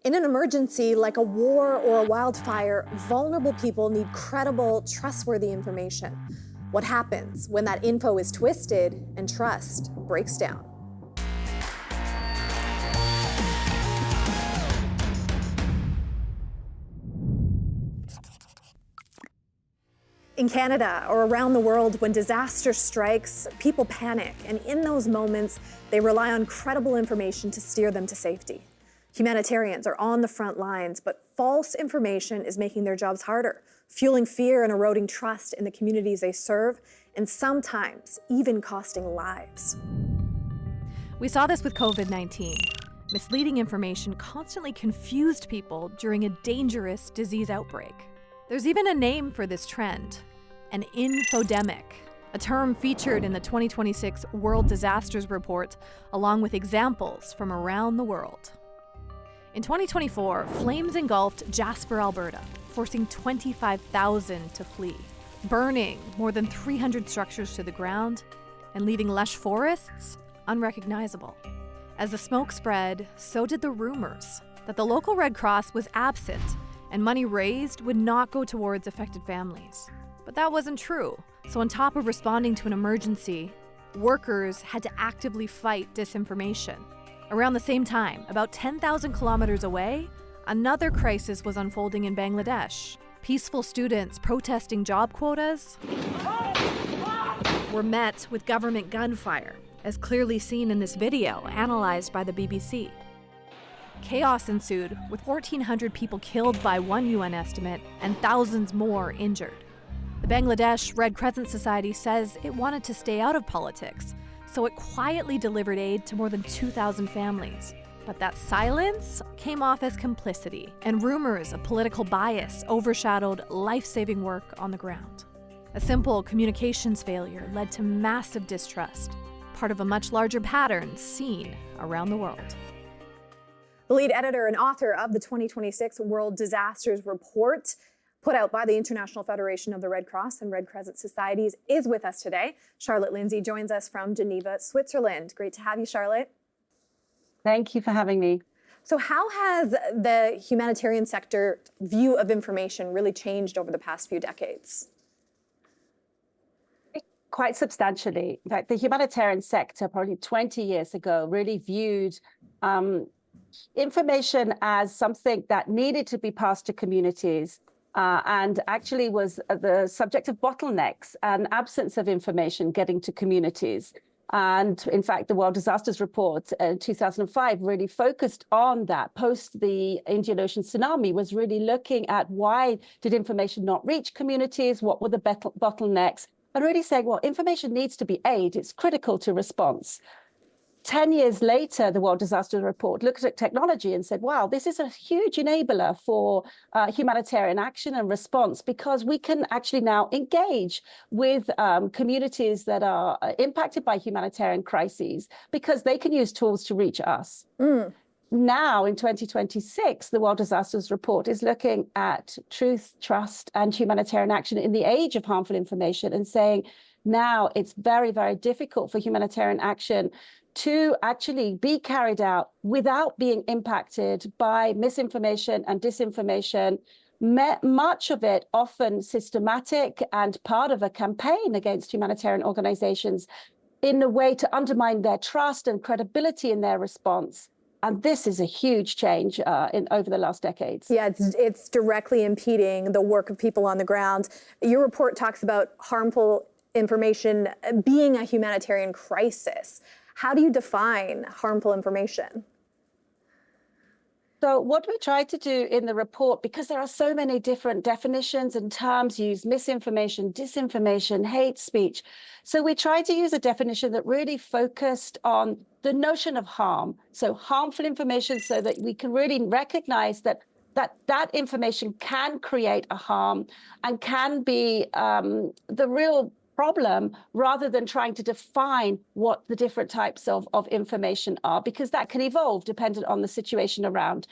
In an emergency like a war or a wildfire, vulnerable people need credible, trustworthy information. What happens when that info is twisted and trust breaks down? In Canada or around the world, when disaster strikes, people panic, and in those moments, they rely on credible information to steer them to safety. Humanitarians are on the front lines, but false information is making their jobs harder, fueling fear and eroding trust in the communities they serve, and sometimes even costing lives. We saw this with COVID-19. Misleading information constantly confused people during a dangerous disease outbreak. There's even a name for this trend, an infodemic, a term featured in the 2026 World Disasters Report, along with examples from around the world. In 2024, flames engulfed Jasper, Alberta, forcing 25,000 to flee, burning more than 300 structures to the ground, and leaving lush forests unrecognizable. As the smoke spread, so did the rumors that the local Red Cross was absent and money raised would not go towards affected families. But that wasn't true. So on top of responding to an emergency, workers had to actively fight disinformation. Around the same time, about 10,000 kilometers away, another crisis was unfolding in Bangladesh. Peaceful students protesting job quotas were met with government gunfire, as clearly seen in this video analyzed by the BBC. Chaos ensued, with 1,400 people killed by one UN estimate and thousands more injured. The Bangladesh Red Crescent Society says it wanted to stay out of politics, so it quietly delivered aid to more than 2,000 families. But that silence came off as complicity, and rumors of political bias overshadowed life-saving work on the ground. A simple communications failure led to massive distrust, part of a much larger pattern seen around the world. The lead editor and author of the 2026 World Disasters Report, put out by the International Federation of the Red Cross and Red Crescent Societies, is with us today. Charlotte Lindsey joins us from Geneva, Switzerland. Great to have you, Charlotte. Thank you for having me. So how has the humanitarian sector view of information really changed over the past few decades? Quite substantially. In fact, the humanitarian sector probably 20 years ago really viewed information as something that needed to be passed to communities and actually was the subject of bottlenecks and absence of information getting to communities. And in fact, the World Disasters Report in 2005 really focused on that. Post the Indian Ocean tsunami was really looking at why did information not reach communities, what were the bottlenecks, and really saying, well, information needs to be aid. It's critical to response. 10 years later, the World Disaster Report looked at technology and said, wow, this is a huge enabler for humanitarian action and response, because we can actually now engage with communities that are impacted by humanitarian crises, because they can use tools to reach us. Now, in 2026, the World Disasters Report is looking at truth, trust, and humanitarian action in the age of harmful information and saying, now it's very, very difficult for humanitarian action to actually be carried out without being impacted by misinformation and disinformation, much of it often systematic and part of a campaign against humanitarian organizations in a way to undermine their trust and credibility in their response. And this is a huge change over the last decades. Yeah, it's directly impeding the work of people on the ground. Your report talks about harmful information being a humanitarian crisis. How do you define harmful information? So what we try to do in the report, because there are so many different definitions and terms used, misinformation, disinformation, hate speech. So we try to use a definition that really focused on the notion of harm. So harmful information, so that we can really recognize that information can create a harm and can be the real problem, rather than trying to define what the different types of information are, because that can evolve dependent on the situation around.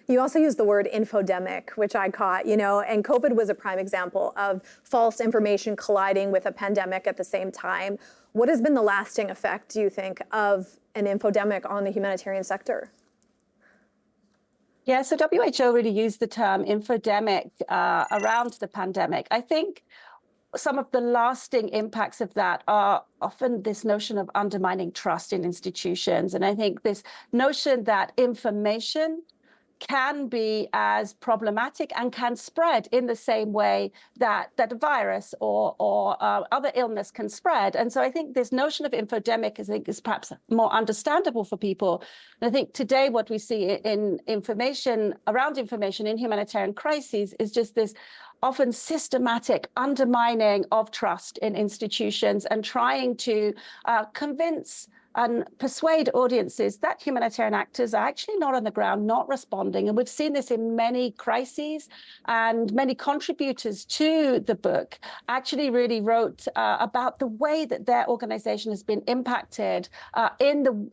You also use the word infodemic, which I caught, and COVID was a prime example of false information colliding with a pandemic at the same time. What has been the lasting effect, do you think, of an infodemic on the humanitarian sector? Yeah, so WHO really used the term infodemic around the pandemic. I think some of the lasting impacts of that are often this notion of undermining trust in institutions. And I think this notion that information can be as problematic and can spread in the same way that a virus or other illness can spread. And so I think this notion of infodemic is perhaps more understandable for people. And I think today what we see in information, around information in humanitarian crises, is just this often systematic undermining of trust in institutions and trying to convince and persuade audiences that humanitarian actors are actually not on the ground, not responding. And we've seen this in many crises, and many contributors to the book actually really wrote about the way that their organization has been impacted in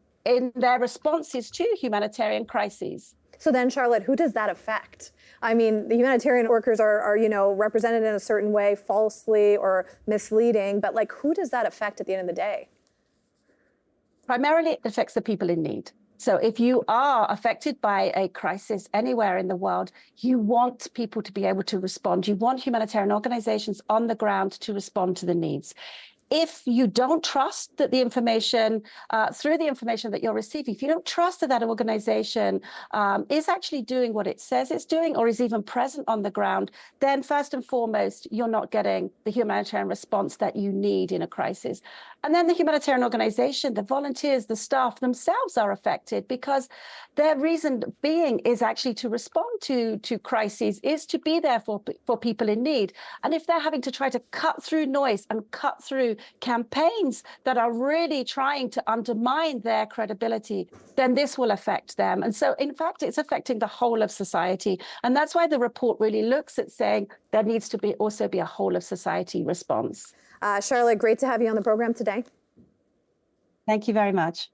their responses to humanitarian crises. So then, Charlotte, who does that affect? I mean, the humanitarian workers are represented in a certain way, falsely or misleading, but like, who does that affect at the end of the day? Primarily, it affects the people in need. So if you are affected by a crisis anywhere in the world, you want people to be able to respond. You want humanitarian organizations on the ground to respond to the needs. If you don't trust that the information, through the information that you're receiving, if you don't trust that that organization is actually doing what it says it's doing or is even present on the ground, then first and foremost, you're not getting the humanitarian response that you need in a crisis. And then the humanitarian organization, the volunteers, the staff themselves are affected because their reason being is actually to respond to crises, is to be there for people in need. And if they're having to try to cut through noise and cut through campaigns that are really trying to undermine their credibility, then this will affect them. And so, in fact, it's affecting the whole of society. And that's why the report really looks at saying there needs to also be a whole of society response. Charlotte, great to have you on the program today. Thank you very much.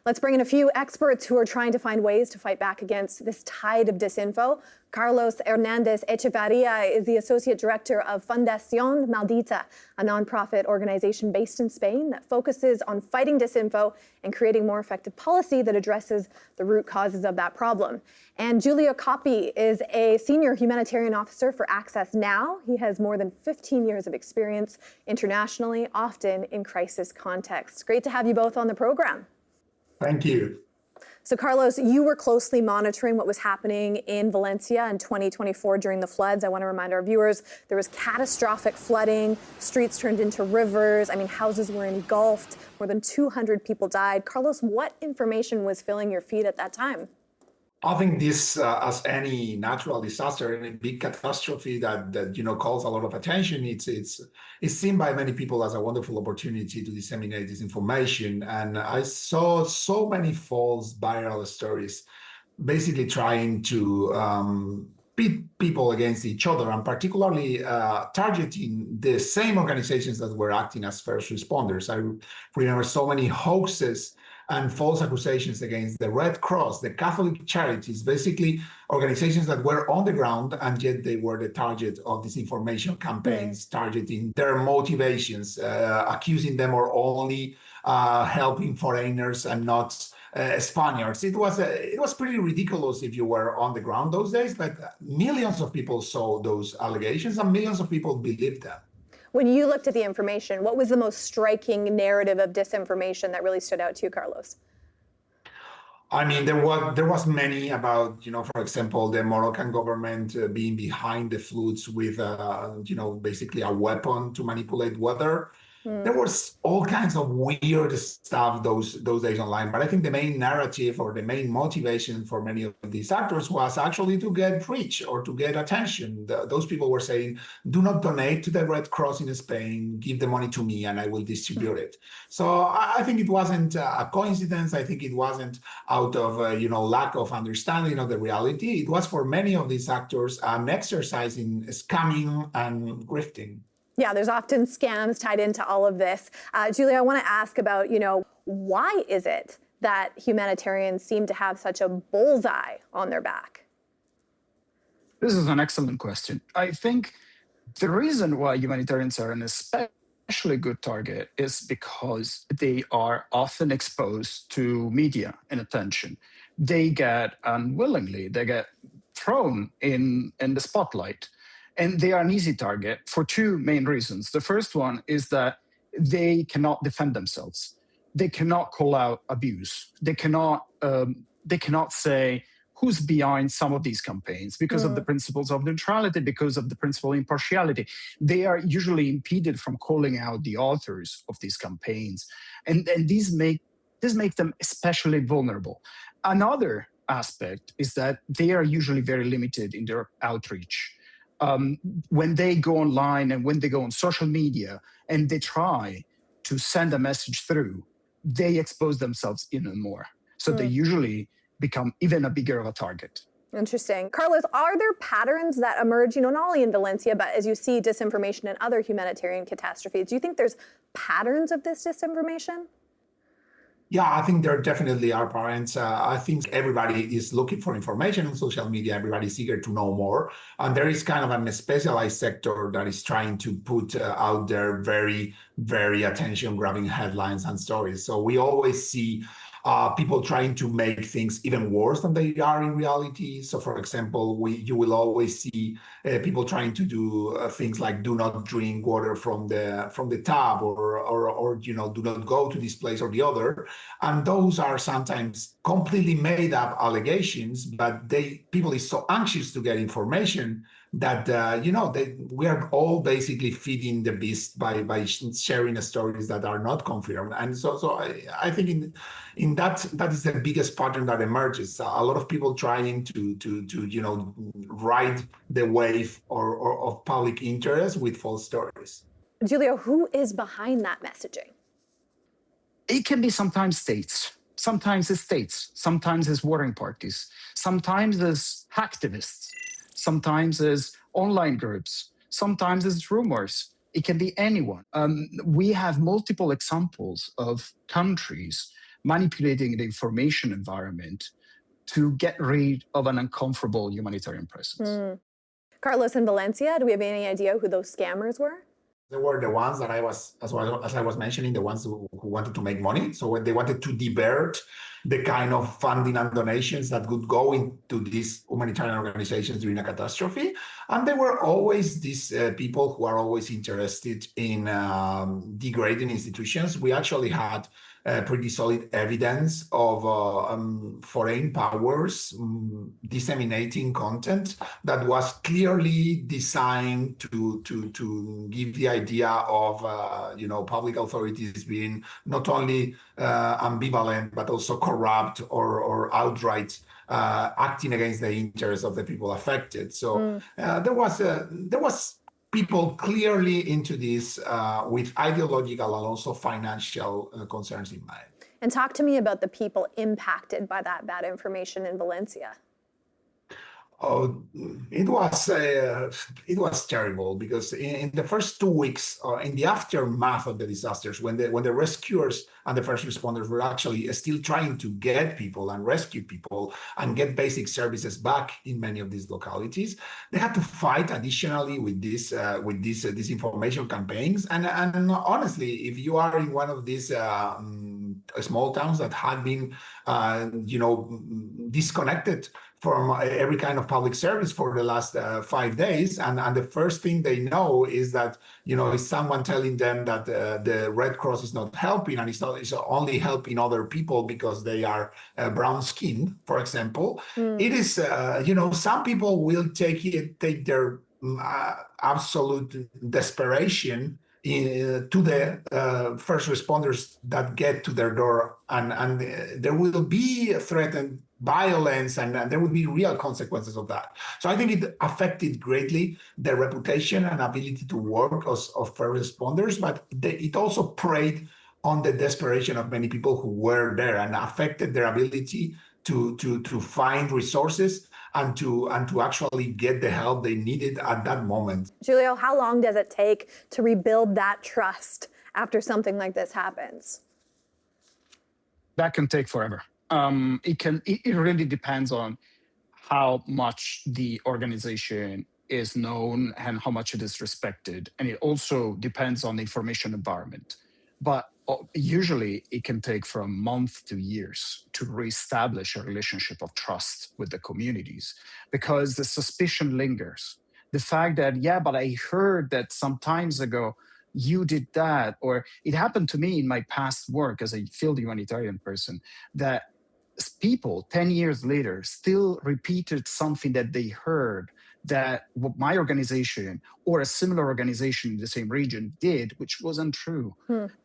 Let's bring in a few experts who are trying to find ways to fight back against this tide of disinfo. Carlos Hernández-Echevarría is the Associate Director of Fundación Maldita, a nonprofit organization based in Spain that focuses on fighting disinfo and creating more effective policy that addresses the root causes of that problem. And Giulio Coppi is a Senior Humanitarian Officer for Access Now. He has more than 15 years of experience internationally, often in crisis contexts. Great to have you both on the program. Thank you. So Carlos, you were closely monitoring what was happening in Valencia in 2024 during the floods. I want to remind our viewers, there was catastrophic flooding, streets turned into rivers. I mean, houses were engulfed, more than 200 people died. Carlos, what information was filling your feed at that time? I think this, as any natural disaster, any big catastrophe that calls a lot of attention, it's seen by many people as a wonderful opportunity to disseminate this information. And I saw so many false viral stories, basically trying to pit people against each other, and particularly targeting the same organizations that were acting as first responders. I remember so many hoaxes and false accusations against the Red Cross, the Catholic Charities, basically organizations that were on the ground, and yet they were the target of disinformation campaigns, targeting their motivations, accusing them of only helping foreigners and not Spaniards. It was pretty ridiculous if you were on the ground those days, but millions of people saw those allegations and millions of people believed them. When you looked at the information, what was the most striking narrative of disinformation that really stood out to you, Carlos? I mean, there was many about, for example, the Moroccan government being behind the floods with, basically a weapon to manipulate weather. There was all kinds of weird stuff those days online, but I think the main narrative or the main motivation for many of these actors was actually to get reach or to get attention. Those people were saying, do not donate to the Red Cross in Spain, give the money to me and I will distribute it. So I think it wasn't a coincidence. I think it wasn't out of, lack of understanding of the reality. It was for many of these actors an exercise in scamming and grifting. Yeah, there's often scams tied into all of this. Giulio, I want to ask about, why is it that humanitarians seem to have such a bullseye on their back? This is an excellent question. I think The reason why humanitarians are an especially good target is because they are often exposed to media and attention. They get unwillingly, they get thrown in the spotlight. And they are an easy target for two main reasons. The first one is that they cannot defend themselves. They cannot call out abuse. They cannot say who's behind some of these campaigns because of the principles of neutrality, because of the principle of impartiality. They are usually impeded from calling out the authors of these campaigns. And these make them especially vulnerable. Another aspect is that they are usually very limited in their outreach. When they go online and when they go on social media and they try to send a message through, they expose themselves even more. So they usually become even a bigger of a target. Interesting. Carlos, are there patterns that emerge, not only in Valencia, but as you see disinformation in other humanitarian catastrophes? Do you think there's patterns of this disinformation? Yeah, I think there definitely are parents. I think everybody is looking for information on social media. Everybody's eager to know more. And there is kind of a specialized sector that is trying to put out there very, very attention-grabbing headlines and stories. So we always see people trying to make things even worse than they are in reality. So, for example, you will always see people trying to do things like do not drink water from the tap, or do not go to this place or the other. And those are sometimes completely made up allegations, but people is so anxious to get information that we are all basically feeding the beast by sharing stories that are not confirmed. And so I think in that is the biggest pattern that emerges. A lot of people trying to ride the wave or of public interest with false stories. Giulio, who is behind that messaging? It can be sometimes states. Sometimes it's states. Sometimes it's warring parties. Sometimes it's hacktivists. Sometimes it's online groups. Sometimes it's rumors. It can be anyone. We have multiple examples of countries manipulating the information environment to get rid of an uncomfortable humanitarian presence. Carlos, in Valencia, do we have any idea who those scammers were? They were the ones that as I was mentioning, the ones who wanted to make money. So when they wanted to divert the kind of funding and donations that would go into these humanitarian organizations during a catastrophe. And there were always these people who are always interested in degrading institutions. We actually had pretty solid evidence of foreign powers disseminating content that was clearly designed to give the idea of public authorities being not only ambivalent but also corrupt or outright acting against the interests of the people affected. So there was people clearly into this with ideological and also financial concerns in mind. And talk to me about the people impacted by that bad information in Valencia. Oh, it was terrible because in the first 2 weeks, in the aftermath of the disasters, when the rescuers and the first responders were actually still trying to get people and rescue people and get basic services back in many of these localities, they had to fight additionally with these disinformation campaigns. And honestly, if you are in one of these small towns that had been disconnected from every kind of public service for the last 5 days, and the first thing they know is that is someone telling them that the Red Cross is not helping, and it's only helping other people because they are brown skinned, for example. It is some people will take their absolute desperation to the first responders that get to their door, and there will be threatened violence, and there will be real consequences of that. So I think it affected greatly the reputation and ability to work of first responders, but it also preyed on the desperation of many people who were there and affected their ability to find resources and to actually get the help they needed at that moment. Giulio, how long does it take to rebuild that trust after something like this happens? That can take forever. It really depends on how much the organization is known and how much it is respected. And it also depends on the information environment. But usually it can take from months to years to reestablish a relationship of trust with the communities, because the suspicion lingers. The fact that, yeah, but I heard that some times ago you did that, or it happened to me in my past work as a field humanitarian person, that people 10 years later still repeated something that they heard that my organization or a similar organization in the same region did, which wasn't true.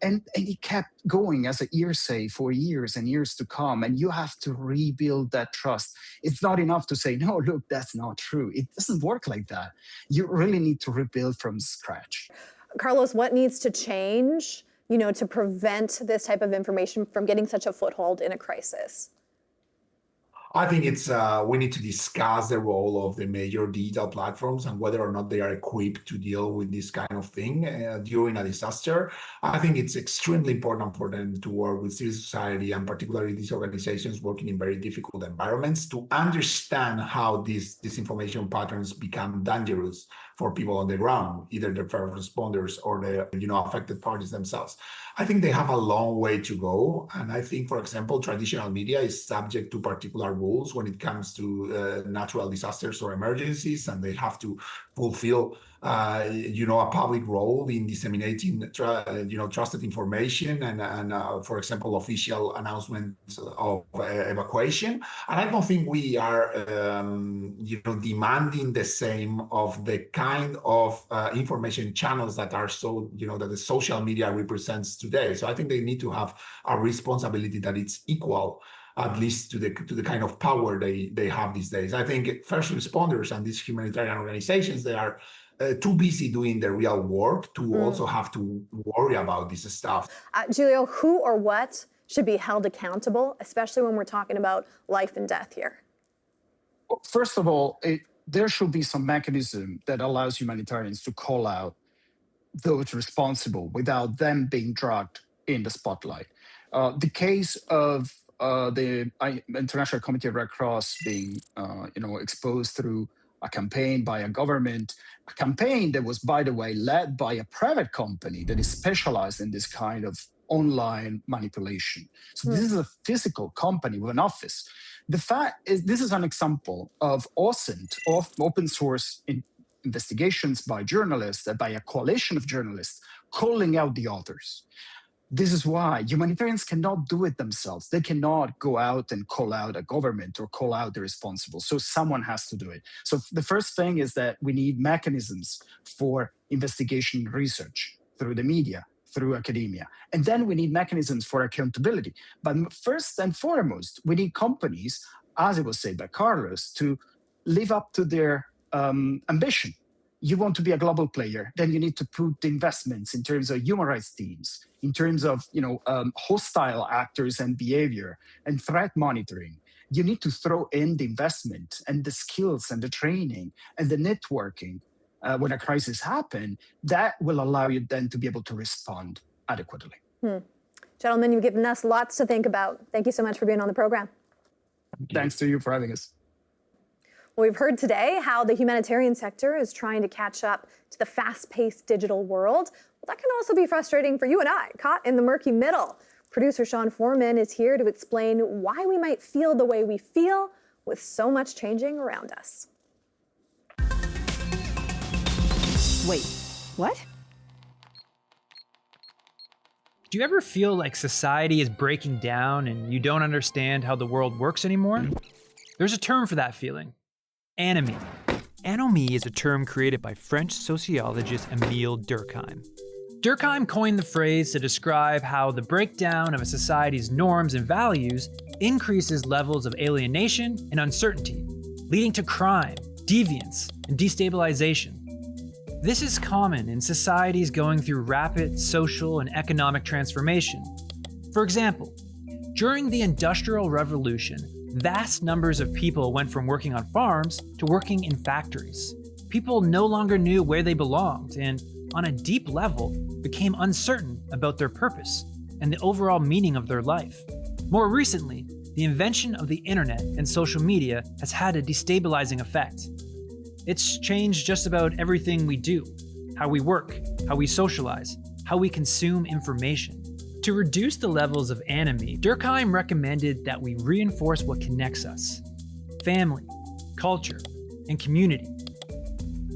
And it kept going as a hearsay for years and years to come. And you have to rebuild that trust. It's not enough to say, no, look, that's not true. It doesn't work like that. You really need to rebuild from scratch. Carlos, what needs to change, to prevent this type of information from getting such a foothold in a crisis? I think we need to discuss the role of the major digital platforms and whether or not they are equipped to deal with this kind of thing during a disaster. I think it's extremely important for them to work with civil society, and particularly these organizations working in very difficult environments, to understand how these disinformation patterns become dangerous for people on the ground, either the first responders or the affected parties themselves. I think they have a long way to go. And I think, for example, traditional media is subject to particular rules when it comes to natural disasters or emergencies, and they have to fulfill a public role in disseminating trusted information and for example, official announcements of evacuation. And I don't think we are demanding the same of the kind of information channels that are that the social media represents today. So I think they need to have a responsibility that it's equal, at least to the kind of power they have these days. I think first responders and these humanitarian organizations, they are too busy doing the real work to also have to worry about this stuff. Giulio, who or what should be held accountable, especially when we're talking about life and death here? Well, first of all, there should be some mechanism that allows humanitarians to call out those responsible without them being dragged in the spotlight. The case of the International Committee of Red Cross being, exposed through a campaign by a government, a campaign that was, by the way, led by a private company that is specialized in this kind of online manipulation. So this is a physical company with an office. The fact is, this is an example of OSINT, of open source investigations by journalists, by a coalition of journalists, calling out the authors. This is why humanitarians cannot do it themselves. They cannot go out and call out a government or call out the responsible. So someone has to do it. So the first thing is that we need mechanisms for investigation research through the media, through academia. And then we need mechanisms for accountability. But first and foremost, we need companies, as it was said by Carlos, to live up to their ambition. You want to be a global player, then you need to put the investments in terms of human rights teams, in terms of hostile actors and behavior and threat monitoring. You need to throw in the investment and the skills and the training and the networking when a crisis happens. That will allow you then to be able to respond adequately. Gentlemen, you've given us lots to think about. Thank you so much for being on the program. Thanks to you for having us. Well, we've heard today how the humanitarian sector is trying to catch up to the fast-paced digital world. Well, that can also be frustrating for you and I, caught in the murky middle. Producer Sean Foreman is here to explain why we might feel the way we feel with so much changing around us. Wait, what? Do you ever feel like society is breaking down and you don't understand how the world works anymore? There's a term for that feeling. Anomie. Anomie is a term created by French sociologist Emile Durkheim. Durkheim coined the phrase to describe how the breakdown of a society's norms and values increases levels of alienation and uncertainty, leading to crime, deviance, and destabilization. This is common in societies going through rapid social and economic transformation. For example, during the Industrial Revolution, vast numbers of people went from working on farms to working in factories. People no longer knew where they belonged and, on a deep level, became uncertain about their purpose and the overall meaning of their life. More recently, the invention of the internet and social media has had a destabilizing effect. It's changed just about everything we do, how we work, how we socialize, how we consume information. To reduce the levels of anomie, Durkheim recommended that we reinforce what connects us: family, culture, and community.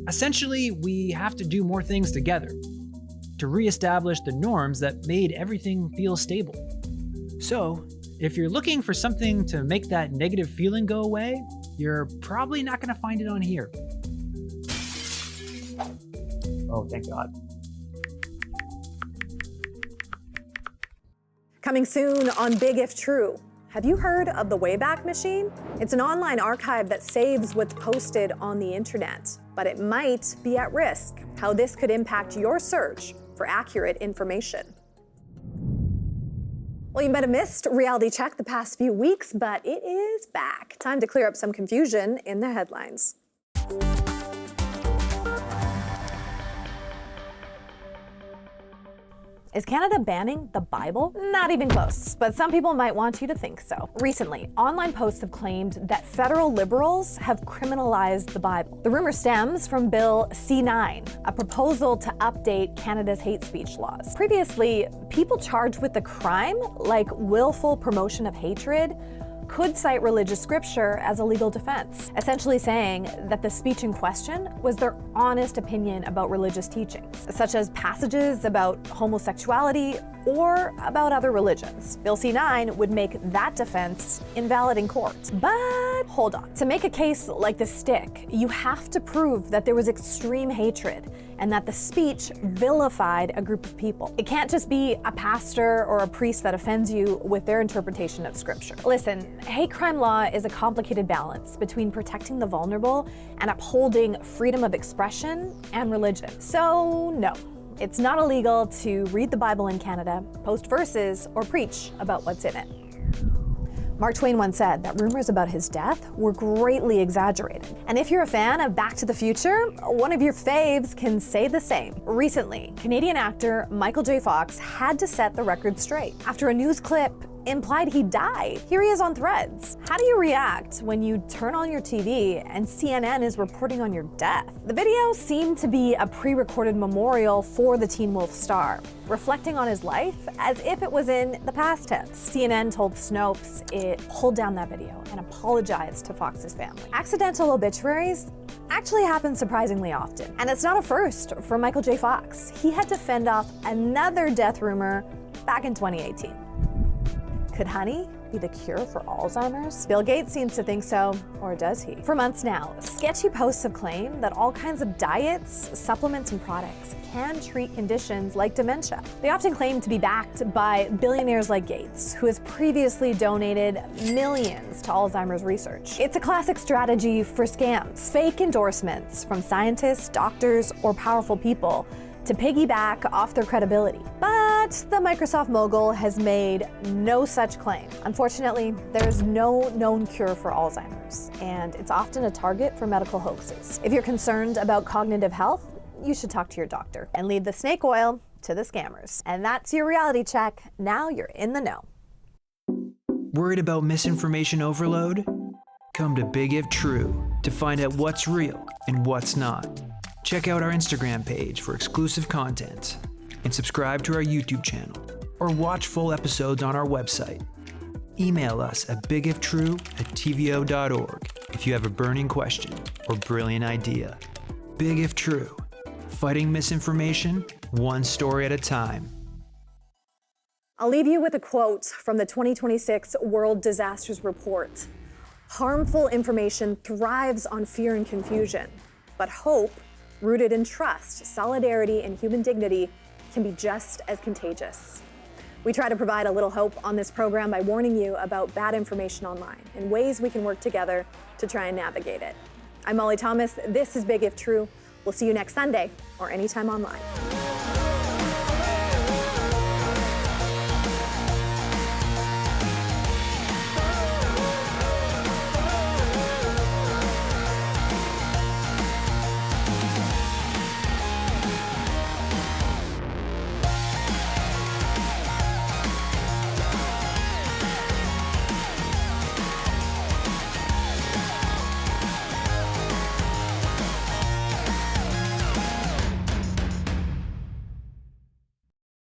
Essentially, we have to do more things together to reestablish the norms that made everything feel stable. So, if you're looking for something to make that negative feeling go away, you're probably not going to find it on here. Oh, thank God. Coming soon on Big If True. Have you heard of the Wayback Machine? It's an online archive that saves what's posted on the internet, but it might be at risk. How this could impact your search for accurate information. Well, you might have missed Reality Check the past few weeks, but it is back. Time to clear up some confusion in the headlines. Is Canada banning the Bible? Not even close, but some people might want you to think so. Recently, online posts have claimed that federal liberals have criminalized the Bible. The rumor stems from Bill C-9, a proposal to update Canada's hate speech laws. Previously, people charged with the crime, like willful promotion of hatred, could cite religious scripture as a legal defense, essentially saying that the speech in question was their honest opinion about religious teachings, such as passages about homosexuality or about other religions. Bill C-9 would make that defense invalid in court. But hold on. To make a case like this stick, you have to prove that there was extreme hatred and that the speech vilified a group of people. It can't just be a pastor or a priest that offends you with their interpretation of scripture. Listen, hate crime law is a complicated balance between protecting the vulnerable and upholding freedom of expression and religion. So no, it's not illegal to read the Bible in Canada, post verses, or preach about what's in it. Mark Twain once said that rumors about his death were greatly exaggerated. And if you're a fan of Back to the Future, one of your faves can say the same. Recently, Canadian actor Michael J. Fox had to set the record straight after a news clip implied he died. Here he is on Threads. How do you react when you turn on your TV and CNN is reporting on your death? The video seemed to be a pre-recorded memorial for the Teen Wolf star, reflecting on his life as if it was in the past tense. CNN told Snopes it pulled down that video and apologized to Fox's family. Accidental obituaries actually happen surprisingly often. And it's not a first for Michael J. Fox. He had to fend off another death rumor back in 2018. Could honey be the cure for Alzheimer's? Bill Gates seems to think so, or does he? For months now, sketchy posts have claimed that all kinds of diets, supplements, and products can treat conditions like dementia. They often claim to be backed by billionaires like Gates, who has previously donated millions to Alzheimer's research. It's a classic strategy for scams, fake endorsements from scientists, doctors, or powerful people to piggyback off their credibility. But the Microsoft mogul has made no such claim. Unfortunately, there's no known cure for Alzheimer's, and it's often a target for medical hoaxes. If you're concerned about cognitive health, you should talk to your doctor and leave the snake oil to the scammers. And that's your reality check. Now you're in the know. Worried about misinformation overload? Come to Big If True to find out what's real and what's not. Check out our Instagram page for exclusive content and subscribe to our YouTube channel or watch full episodes on our website. Email us at bigiftrue@tvo.org if you have a burning question or brilliant idea. Big If True, fighting misinformation one story at a time. I'll leave you with a quote from the 2026 World Disasters Report. Harmful information thrives on fear and confusion, but hope, rooted in trust, solidarity, and human dignity, can be just as contagious. We try to provide a little hope on this program by warning you about bad information online and ways we can work together to try and navigate it. I'm Molly Thomas. This is Big If True. We'll see you next Sunday or anytime online.